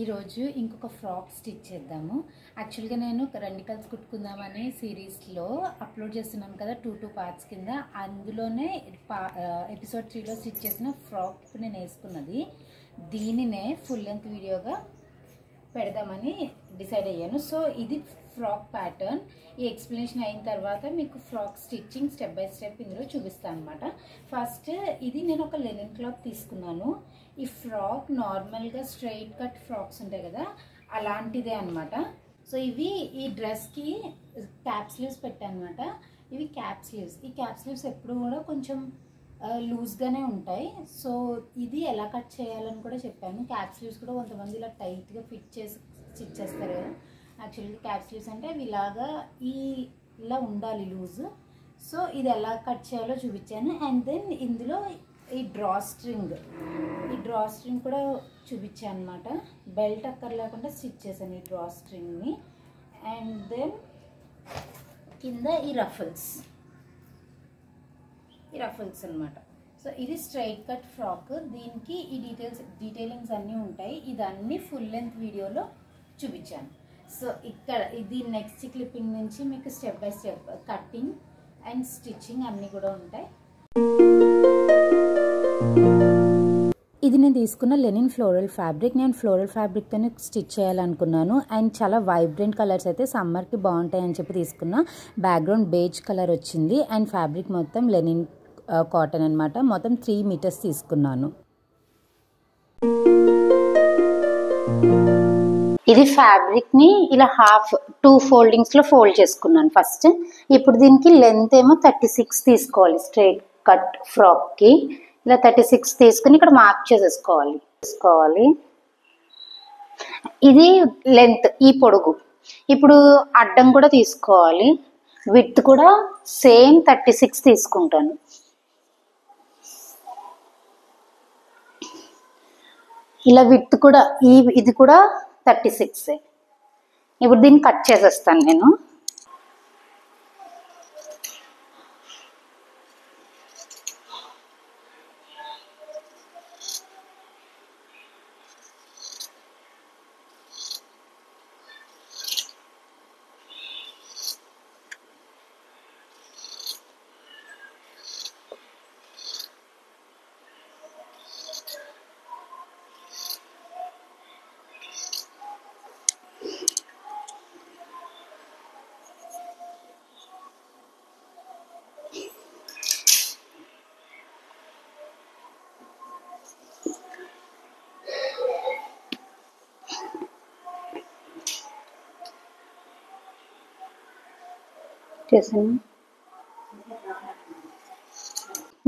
ఈరోజు ఇంకొక frock stitch చేద్దాము. యాక్చువల్గా నేను రండికల్స్ కుట్టుకుందామని సిరీస్లో అప్లోడ్ చేస్తున్నాను కదా, 2 పార్ట్స్ కింద. అందులోనే ఎపిసోడ్ 3లో స్టిచ్ చేసిన ఫ్రాక్ ఇప్పుడు నేను వేసుకున్నది. దీనినే ఫుల్ లెంత్ వీడియోగా పెడదామని డిసైడ్ అయ్యాను. సో ఇది ఫ్రాక్ ప్యాటర్న్. ఈ ఎక్స్ప్లెనేషన్ అయిన తర్వాత మీకు frock stitching step by step ఇందులో చూపిస్తాను అనమాట. ఫస్ట్ ఇది నేను ఒక లెనిన్ క్లాత్ తీసుకున్నాను. ఈ ఫ్రాక్ నార్మల్గా స్ట్రైట్ కట్ ఫ్రాక్స్ ఉంటాయి కదా, అలాంటిదే అనమాట. సో ఇవి ఈ డ్రెస్కి క్యాప్ స్లీవ్స్ పెట్టాను అనమాట. ఇవి క్యాప్ స్లీవ్స్. ఈ క్యాప్ స్లీవ్స్ ఎప్పుడు కూడా కొంచెం లూజ్గానే ఉంటాయి. సో ఇది ఎలా కట్ చేయాలని కూడా చెప్పాను. క్యాప్ స్లీవ్స్ కూడా కొంతమంది ఇలా టైట్గా ఫిట్ చేసి స్టిచ్ చేస్తారు కదా. యాక్చువల్గా క్యాప్ స్లీవ్స్ అంటే అవి ఇలాగా ఇలా ఉండాలి లూజ్. సో ఇది ఎలా కట్ చేయాలో చూపించాను. అండ్ దెన్ ఇందులో ఈ డ్రా స్ట్రింగ్ కూడా చూపించాను అనమాట. బెల్ట్ అక్కర్ లేకుండా స్టిచ్ చేశాను ఈ డ్రా స్ట్రింగ్ని. అండ్ దెన్ కింద ఈ రఫల్స్ అనమాట. సో ఇది స్ట్రైట్ కట్ ఫ్రాక్. దీనికి ఈ డీటెయిలింగ్స్ అన్నీ ఉంటాయి. ఇదన్నీ ఫుల్ లెంత్ వీడియోలో చూపించాను. సో ఇక్కడ ఇది నెక్స్ట్ క్లిప్పింగ్ నుంచి మీకు step by step cutting and stitching అన్నీ కూడా ఉంటాయి. ఇది నేను తీసుకున్న లెనిన్ ఫ్లోరల్ ఫ్యాబ్రిక్. నేను ఫ్లోరల్ ఫ్యాబ్రిక్తోనే స్టిచ్ చేయాలనుకున్నాను. అండ్ చాలా వైబ్రెంట్ కలర్స్ అయితే సమ్మర్కి బాగుంటాయి అని చెప్పి తీసుకున్న. బ్యాక్గ్రౌండ్ బేజ్ కలర్ వచ్చింది. అండ్ ఫ్యాబ్రిక్ మొత్తం లెనిన్ కాటన్ అనమాట. మొత్తం 3 మీటర్స్ తీసుకున్నాను. ఇది ఫ్యాబ్రిక్ని ఇలా 2 ఫోల్డింగ్స్లో ఫోల్డ్ చేసుకున్నాను ఫస్ట్. ఇప్పుడు దీనికి లెంత్ ఏమో 36 తీసుకోవాలి. స్ట్రైట్ కట్ ఫ్రాక్కి ఇలా 36 తీసుకుని ఇక్కడ మార్క్ చేసుకోవాలి. ఇది లెంత్, ఈ పొడుగు. ఇప్పుడు అడ్డం కూడా తీసుకోవాలి. విడ్త్ కూడా సేమ్ 36 తీసుకుంటాను. ఇలా విడ్త్ కూడా ఇది కూడా 36. ఇప్పుడు దీన్ని కట్ చేసేస్తాను నేను.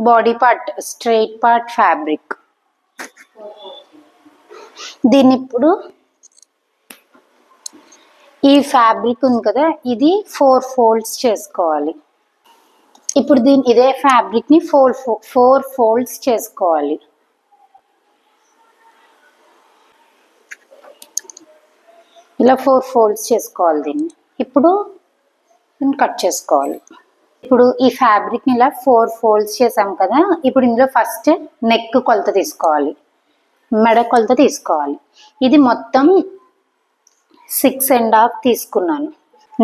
Body part straight part fabric. దీన్ని ఇప్పుడు ఈ ఫ్యాబ్రిక్ ఉంది కదా, ఇది 4 ఫోల్డ్స్ చేసుకోవాలి. ఇప్పుడు ఇదే ఫ్యాబ్రిక్ని 4 ఫోల్డ్స్ చేసుకోవాలి. ఇలా 4 ఫోల్డ్స్ చేసుకోవాలి దీన్ని. ఇప్పుడు కట్ చేసుకోవాలి. ఇప్పుడు ఈ ఫ్యాబ్రిక్ని ఇలా 4 ఫోల్డ్స్ చేసాం కదా. ఇప్పుడు ఇందులో ఫస్ట్ నెక్ కొలత తీసుకోవాలి, మెడ కొలత తీసుకోవాలి. ఇది మొత్తం 6.5 తీసుకున్నాను.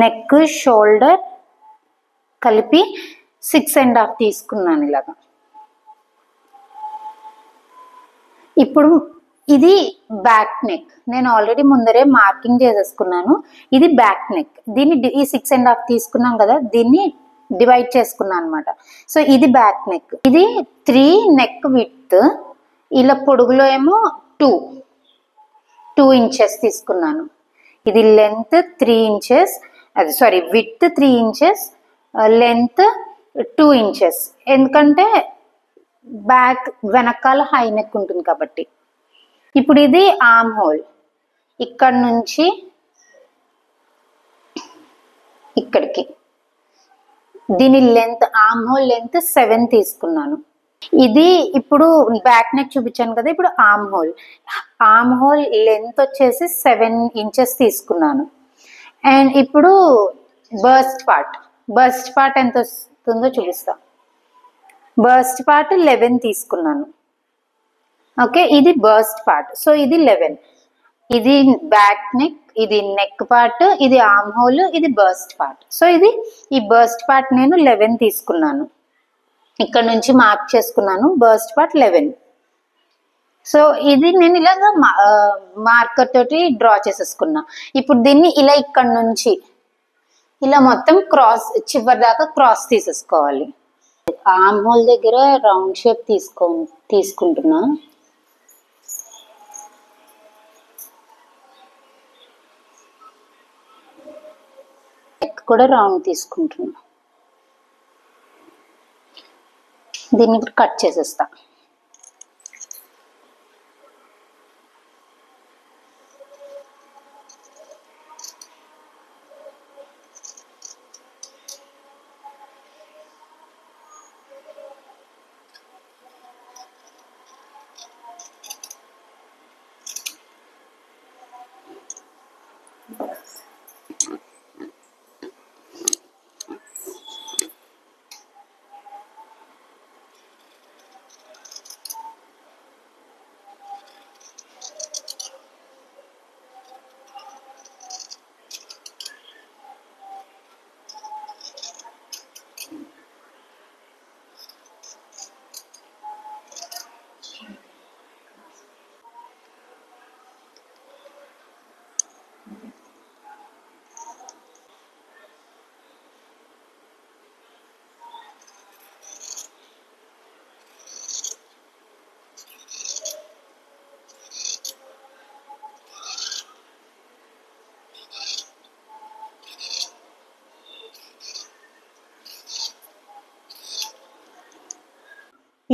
నెక్ షోల్డర్ కలిపి 6.5 తీసుకున్నాను ఇలాగా. ఇప్పుడు ఇది బ్యాక్ నెక్. నేను ఆల్రెడీ ముందరే మార్కింగ్ చేసేసుకున్నాను. ఇది బ్యాక్ నెక్. దీన్ని ఈ 6.5 తీసుకున్నాం కదా, దీన్ని డివైడ్ చేసుకున్నాను అనమాట. సో ఇది బ్యాక్ నెక్. ఇది 3 నెక్ విడ్త్. ఇలా పొడుగులో ఏమో 2 ఇంచెస్ తీసుకున్నాను. ఇది length 3 inches, width 3 inches, length 2 inches. ఎందుకంటే బ్యాక్ వెనకాల హై నెక్ ఉంటుంది కాబట్టి. ఇప్పుడు ఇది ఆర్మ్ హోల్. ఇక్కడ నుంచి ఇక్కడికి దీని లెంత్, ఆర్మ్ హోల్ లెంత్ 7 తీసుకున్నాను. ఇది ఇప్పుడు బ్యాక్ నెక్ చూపించాను కదా. ఇప్పుడు ఆర్మ్ హోల్ లెంత్ వచ్చేసి 7 ఇంచెస్ తీసుకున్నాను. అండ్ ఇప్పుడు బస్ట్ పార్ట్ ఎంత వస్తుందో చూపిస్తా. బస్ట్ పార్ట్ 11 తీసుకున్నాను. ఓకే, ఇది బస్ట్ పార్ట్. సో ఇది 11. ఇది బ్యాక్ నెక్, ఇది నెక్ పార్ట్, ఇది ఆర్మ్ హోల్, ఇది బర్స్ట్ పార్ట్. సో ఇది ఈ బర్స్ట్ పార్ట్ నేను 11 తీసుకున్నాను, ఇక్కడ నుంచి మార్క్ చేసుకున్నాను. Burst part 11. సో ఇది నేను ఇలాగా మార్కర్ తోటి డ్రా చేసేసుకున్నా. ఇప్పుడు దీన్ని ఇలా ఇక్కడ నుంచి ఇలా మొత్తం క్రాస్ చివరి దాకా క్రాస్ తీసేసుకోవాలి. ఆర్మ్ హోల్ దగ్గర రౌండ్ షేప్ తీసుకుంటున్నా. నెక్ కూడా రౌండ్ తీసుకుంటున్నా. దీన్ని ఇప్పుడు కట్ చేసేస్తా.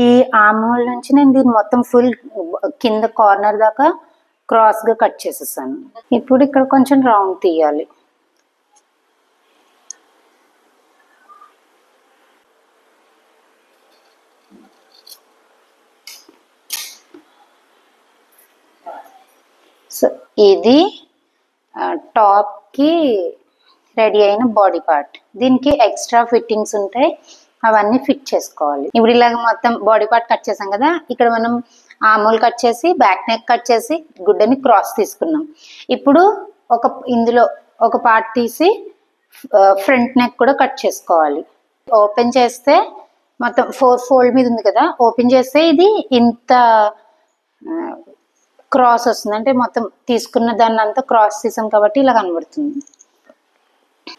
ఈ ఆర్మ్ హోల్ నుంచి నేను దీన్ని మొత్తం ఫుల్ కింద కార్నర్ దాకా క్రాస్ గా కట్ చేసేసాను. ఇప్పుడు ఇక్కడ కొంచెం రౌండ్ తీయాలి. సో ఇది టాప్ కి రెడీ అయిన బాడీ పార్ట్. దీనికి ఎక్స్ట్రా ఫిట్టింగ్స్ ఉంటాయి, అవన్నీ ఫిట్ చేసుకోవాలి. ఇప్పుడు ఇలాగ మొత్తం బాడీ పార్ట్ కట్ చేసాం కదా, ఇక్కడ మనం ఆర్మ్ కట్ చేసి బ్యాక్ నెక్ కట్ చేసి గుడ్డని క్రాస్ తీసుకున్నాం. ఇప్పుడు ఇందులో ఒక పార్ట్ తీసి ఫ్రంట్ నెక్ కూడా కట్ చేసుకోవాలి. ఓపెన్ చేస్తే మొత్తం 4 ఫోల్డ్ మీద ఉంది కదా, ఓపెన్ చేస్తే ఇది ఇంత క్రాస్ వస్తుంది. అంటే మొత్తం తీసుకున్న దాన్ని అంతా క్రాస్ తీసాం కాబట్టి ఇలా కనబడుతుంది.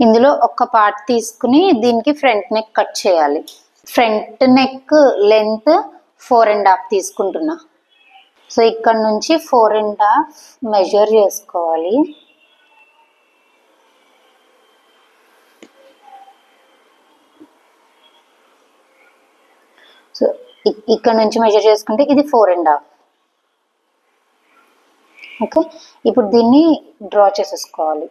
ఇందులో ఒక పార్ట్ తీసుకుని దీనికి ఫ్రంట్ నెక్ కట్ చేయాలి. ఫ్రంట్ నెక్ లెంత్ 4.5 తీసుకుంటున్నా. సో ఇక్కడ నుంచి 4.5 మెజర్ చేసుకోవాలి. సో ఇక్కడ నుంచి మెజర్ చేసుకుంటే ఇది 4.5. ఓకే, ఇప్పుడు దీన్ని డ్రా చేసేసుకోవాలి.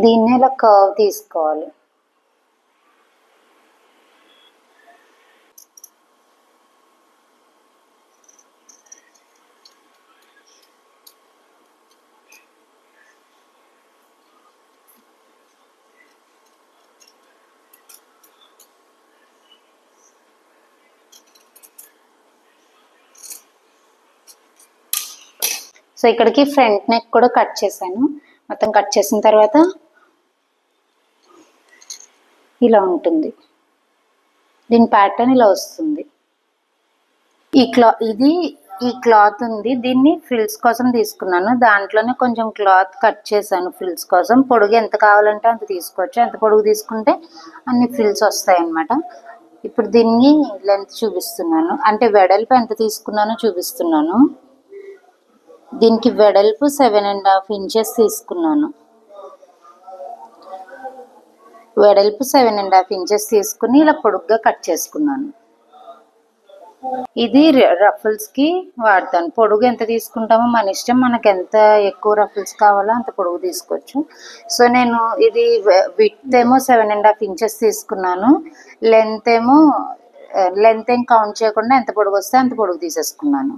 దీన్ని ఇలా కర్వ్ తీసుకోవాలి. సో ఇక్కడికి ఫ్రంట్ నెక్ కూడా కట్ చేశాను. మొత్తం కట్ చేసిన తర్వాత ఇలా ఉంటుంది. దీని ప్యాటర్న్ ఇలా వస్తుంది. ఈ క్లాత్ ఉంది, దీన్ని ఫ్రిల్స్ కోసం తీసుకున్నాను. దాంట్లోనే కొంచెం క్లాత్ కట్ చేశాను ఫ్రిల్స్ కోసం. పొడుగు ఎంత కావాలంటే అంత తీసుకోవచ్చు. ఎంత పొడుగు తీసుకుంటే అన్ని ఫ్రిల్స్ వస్తాయి అన్నమాట. ఇప్పుడు దీన్ని లెంత్ చూపిస్తున్నాను, అంటే వెడల్పు ఎంత తీసుకున్నానో చూపిస్తున్నాను. దీనికి వెడల్పు 7.5 ఇంచెస్ తీసుకున్నాను. వెడల్పు 7.5 ఇంచెస్ తీసుకుని ఇలా పొడుగ్గా కట్ చేసుకున్నాను. ఇది రఫుల్స్ కి వాడతాను. పొడుగు ఎంత తీసుకుంటామో మన ఇష్టం, మనకు ఎంత ఎక్కువ రఫుల్స్ కావాలో అంత పొడుగు తీసుకోవచ్చు. సో నేను ఇది విడ్త్ ఏమో 7.5 ఇంచెస్ తీసుకున్నాను. లెంత్ ఏం కౌంట్ చేయకుండా ఎంత పొడుగు వస్తే అంత పొడుగు తీసేసుకున్నాను.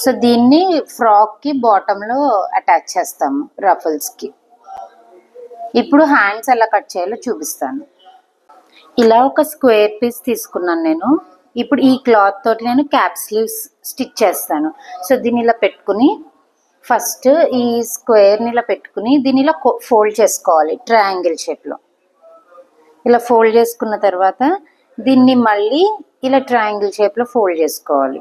సో దీన్ని ఫ్రాక్ కి బాటమ్ లో అటాచ్ చేస్తాము రఫుల్స్ కి. ఇప్పుడు హ్యాండ్స్ ఎలా కట్ చేయాలో చూపిస్తాను. ఇలా ఒక స్క్వేర్ పీస్ తీసుకున్నాను నేను. ఇప్పుడు ఈ క్లాత్ తోటి నేను క్యాప్ స్లీవ్స్ స్టిచ్ చేస్తాను. సో దీన్ని ఇలా పెట్టుకుని ఫస్ట్ ఈ స్క్వేర్ని ఇలా పెట్టుకుని దీన్ని ఇలా ఫోల్డ్ చేసుకోవాలి ట్రయాంగిల్ షేప్లో. ఇలా ఫోల్డ్ చేసుకున్న తర్వాత దీన్ని మళ్ళీ ఇలా ట్రయాంగిల్ షేప్లో ఫోల్డ్ చేసుకోవాలి.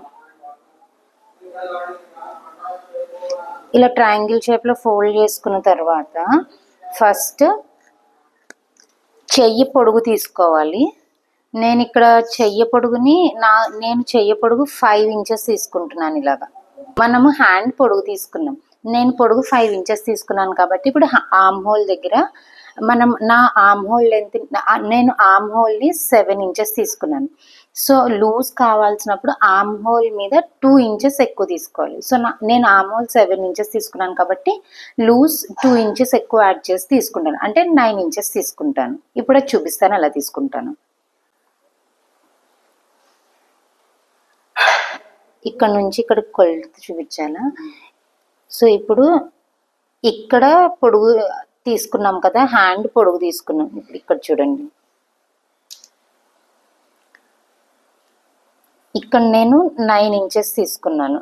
ఇలా ట్రయాంగిల్ షేప్లో ఫోల్డ్ చేసుకున్న తర్వాత ఫస్ట్ చెయ్యి పొడుగు తీసుకోవాలి. నేను ఇక్కడ చెయ్యి పొడుగుని నేను చెయ్యి పొడుగు 5 ఇంచెస్ తీసుకుంటున్నాను. ఇలాగా మనము హ్యాండ్ పొడుగు తీసుకున్నాం. నేను పొడుగు 5 ఇంచెస్ తీసుకున్నాను కాబట్టి ఇప్పుడు ఆర్మ్ హోల్ దగ్గర నా ఆర్మ్ హోల్ లెంత్ నేను ఆర్మ్ హోల్ని 7 ఇంచెస్ తీసుకున్నాను. సో లూజ్ కావాల్సినప్పుడు ఆర్మ్ హోల్ మీద 2 ఇంచెస్ ఎక్కువ తీసుకోవాలి. సో నేను ఆర్మ్ హోల్ 7 ఇంచెస్ తీసుకున్నాను కాబట్టి లూజ్ 2 ఇంచెస్ ఎక్కువ యాడ్ చేసి తీసుకుంటాను. అంటే 9 ఇంచెస్ తీసుకుంటాను. ఇప్పుడు అది చూపిస్తాను అలా తీసుకుంటాను. ఇక్కడ నుంచి ఇక్కడ కొలత చూపించాలా. సో ఇప్పుడు ఇక్కడ పొడుగు తీసుకున్నాం కదా, హ్యాండ్ పొడుగు తీసుకున్నాం. ఇప్పుడు ఇక్కడ చూడండి, ఇక్కడ నేను 9 ఇంచెస్ తీసుకున్నాను.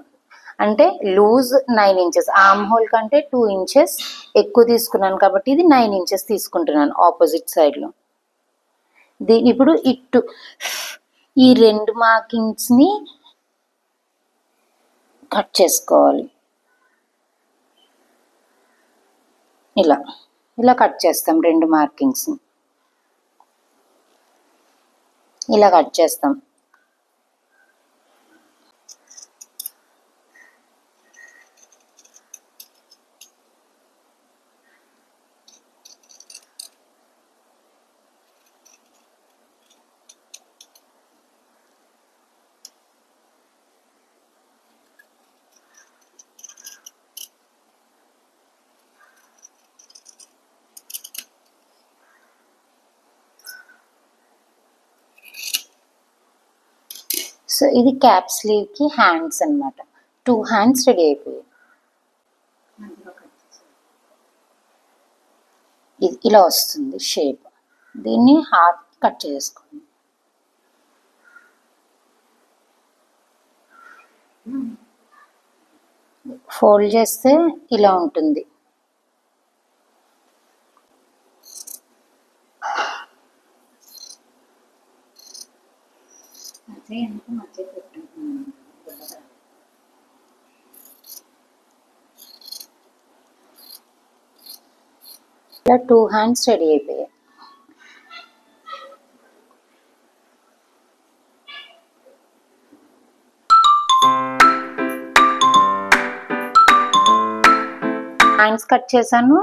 అంటే లూజ్ 9 ఇంచెస్, ఆర్మ్ హోల్ కంటే 2 ఇంచెస్ ఎక్కువ తీసుకున్నాను కాబట్టి ఇది 9 ఇంచెస్ తీసుకుంటున్నాను ఆపోజిట్ సైడ్లో. ఇప్పుడు ఈ 2 మార్కింగ్స్ని కట్ చేసుకోవాలి. ఇలా కట్ చేస్తాం. 2 మార్కింగ్స్ని ఇలా కట్ చేస్తాం. సో ఇది క్యాప్ స్లీవ్కి హ్యాండ్స్ అన్నమాట. 2 హ్యాండ్స్ రెడీ అయిపోయాయి. ఇది ఇలా వస్తుంది షేప్. దీన్ని హాఫ్ కట్ చేసుకోండి. ఫోల్డ్ చేస్తే ఇలా ఉంటుంది. ఇలా 2 హ్యాండ్స్ రెడీ అయిపోయాయి. హ్యాండ్స్ కట్ చేశాను.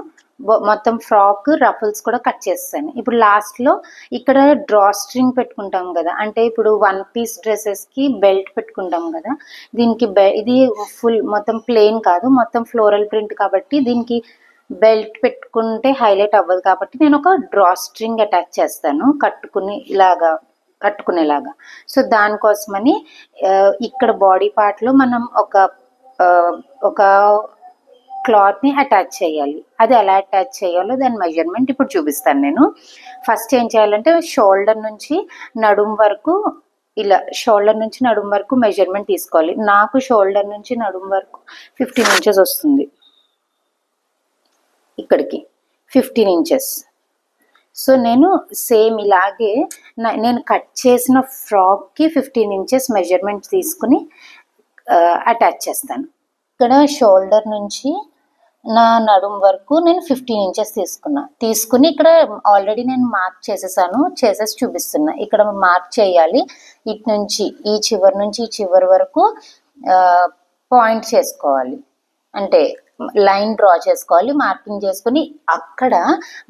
మొత్తం ఫ్రాక్ రఫుల్స్ కూడా కట్ చేస్తాను. ఇప్పుడు లాస్ట్లో ఇక్కడ డ్రా స్ట్రింగ్ పెట్టుకుంటాం కదా, అంటే ఇప్పుడు 1 పీస్ డ్రెస్సెస్కి బెల్ట్ పెట్టుకుంటాం కదా, దీనికి ఇది ఫుల్ మొత్తం ప్లెయిన్ కాదు, మొత్తం ఫ్లోరల్ ప్రింట్ కాబట్టి దీనికి బెల్ట్ పెట్టుకుంటే హైలైట్ అవ్వదు కాబట్టి నేను ఒక డ్రా స్ట్రింగ్ అటాచ్ చేస్తాను కట్టుకునేలాగా. సో దానికోసమని ఇక్కడ బాడీ పార్ట్లో మనం ఒక క్లాత్ని అటాచ్ చేయాలి. అది ఎలా అటాచ్ చేయాలో దాని మెజర్మెంట్ ఇప్పుడు చూపిస్తాను నేను. ఫస్ట్ ఏం చేయాలంటే షోల్డర్ నుంచి నడుం వరకు మెజర్మెంట్ తీసుకోవాలి. నాకు షోల్డర్ నుంచి నడుం వరకు 15 ఇంచెస్ వస్తుంది. ఇక్కడికి 15 ఇంచెస్. సో నేను సేమ్ ఇలాగే నేను కట్ చేసిన ఫ్రాక్కి 15 ఇంచెస్ మెజర్మెంట్ తీసుకుని అటాచ్ చేస్తాను. ఇక్కడ షోల్డర్ నుంచి నా నడుం వరకు నేను 15 ఇంచెస్ తీసుకుని ఇక్కడ ఆల్రెడీ నేను మార్క్ చేసేసి చూపిస్తున్నా. ఇక్కడ మార్క్ చేయాలి. ఇటు నుంచి ఈ చివరి వరకు పాయింట్ చేసుకోవాలి, అంటే లైన్ డ్రా చేసుకోవాలి. మార్కింగ్ చేసుకుని అక్కడ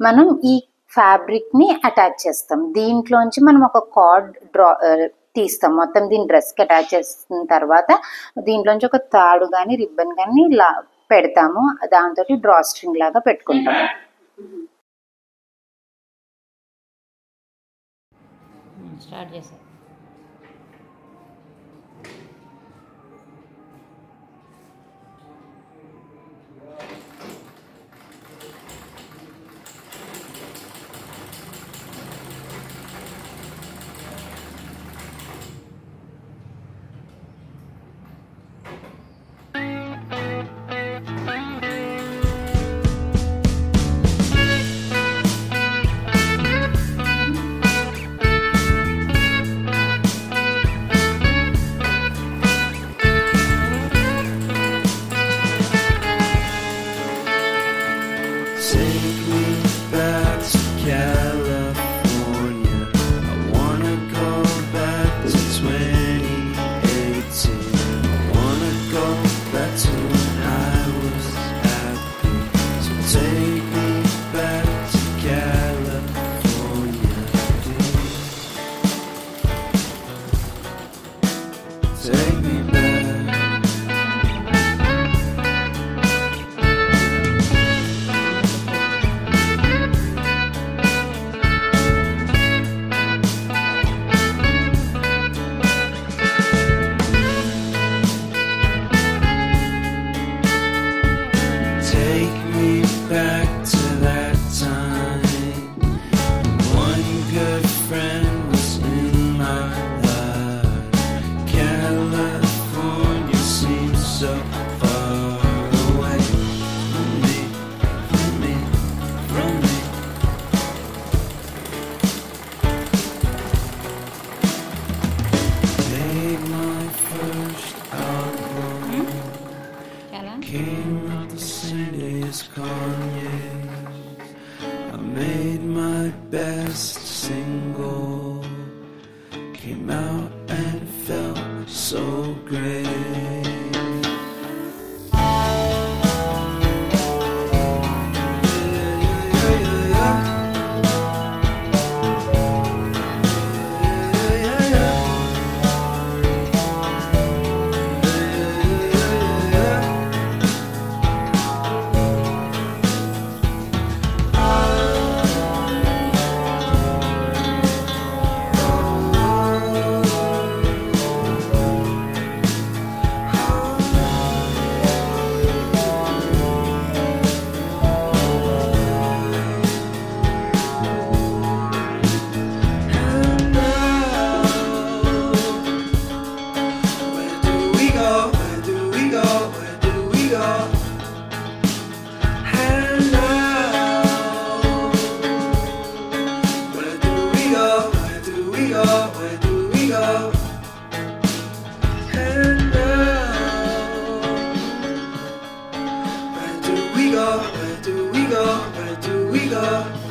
మనం ఈ ఫ్యాబ్రిక్ని అటాచ్ చేస్తాం. దీంట్లోంచి మనం ఒక కార్డ్ తీస్తాం. మొత్తం దీని డ్రెస్కి అటాచ్ చేసిన తర్వాత దీంట్లోంచి ఒక తాడు కానీ రిబ్బన్ కానీ పెడతాము. దాంతో డ్రా స్ట్రింగ్ లాగా పెట్టుకుంటాము. స్టార్ట్ చేసాం. till I was happy. So take me back to California, please. Take me back. Take me back to that time. One good friend was in my life. California seems so far away from me, from me, from me. Made my first album. ఎలా Came out the same day as Kanye. I made my best single. Came out and felt so great. Where do we go?